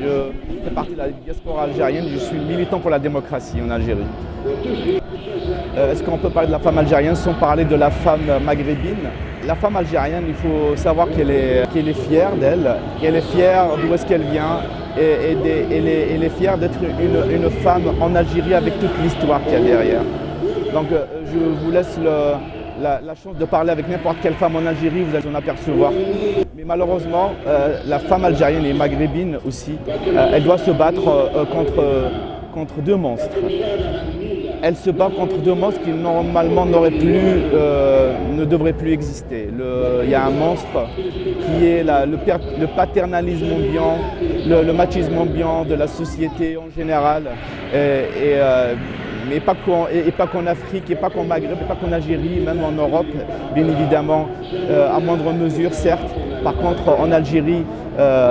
Je fais partie de la diaspora algérienne, je suis militant pour la démocratie en Algérie. Est-ce qu'on peut parler de la femme algérienne sans parler de la femme maghrébine? La femme algérienne, il faut savoir qu'elle est fière d'elle, qu'elle est fière d'où est-ce qu'elle vient, et elle est fière d'être une femme en Algérie avec toute l'histoire qu'il y a derrière. Donc je vous laisse la chance de parler avec n'importe quelle femme en Algérie, vous allez en apercevoir. Mais malheureusement, la femme algérienne et maghrébine aussi, elle doit se battre contre deux monstres. Elle se bat contre deux monstres qui normalement ne devraient plus exister. Il y a un monstre qui est le paternalisme ambiant, le machisme ambiant de la société en général, mais pas qu'en Afrique, et pas qu'en Maghreb, et pas qu'en Algérie, même en Europe, bien évidemment, à moindre mesure, certes. Par contre, en Algérie,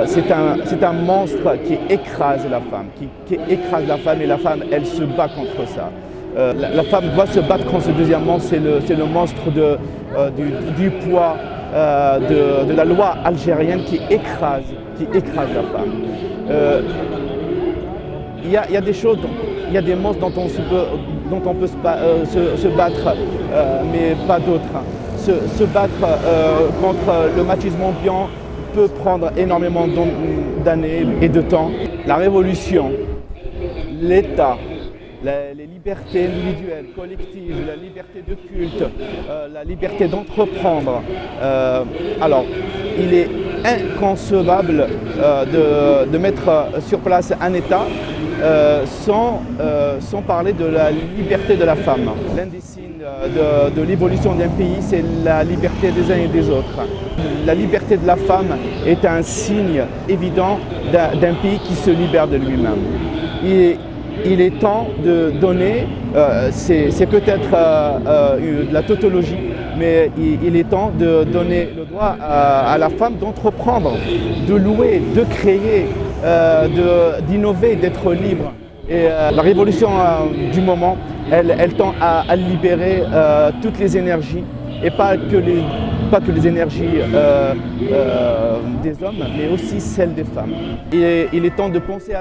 c'est un monstre qui écrase la femme, qui écrase la femme, et la femme, elle se bat contre ça. La femme doit se battre contre ce deuxième monstre, c'est le monstre du poids de la loi algérienne qui écrase la femme. Il y a des choses, il y a des monstres dont on peut se battre, mais pas d'autres. Se battre contre le machisme ambiant peut prendre énormément d'années et de temps. La révolution, l'État, les libertés individuelles, collectives, la liberté de culte, la liberté d'entreprendre. Alors, il est inconcevable de mettre sur place un État sans parler de la liberté de la femme. L'un des signes de l'évolution d'un pays, c'est la liberté des uns et des autres. La liberté de la femme est un signe évident d'un pays qui se libère de lui-même. Il est temps de donner, c'est peut-être de la tautologie, mais il est temps de donner le droit à la femme d'entreprendre, de louer, de créer, d'innover, d'être libre. Et la révolution du moment, elle tend à libérer toutes les énergies, et pas que les énergies des hommes, mais aussi celles des femmes. Il est temps de penser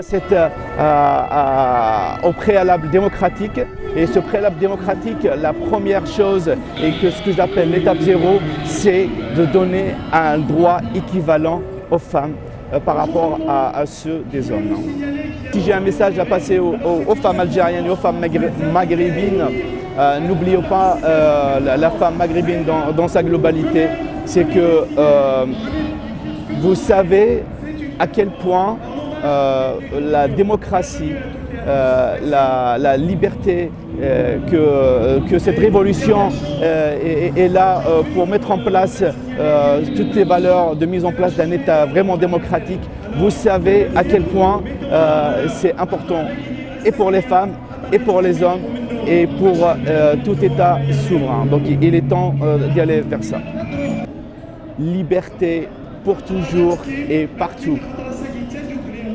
au préalable démocratique. Et ce préalable démocratique, la première chose, et ce que j'appelle l'étape zéro, c'est de donner un droit équivalent aux femmes par rapport à ceux des hommes. Si j'ai un message à passer aux femmes algériennes et aux femmes maghrébines, n'oublions pas la femme maghrébine dans sa globalité, c'est que vous savez à quel point la démocratie, la liberté, que cette révolution est là pour mettre en place toutes les valeurs de mise en place d'un État vraiment démocratique. Vous savez à quel point c'est important et pour les femmes et pour les hommes et pour tout État souverain. Donc il est temps d'y aller vers ça. Liberté pour toujours et partout.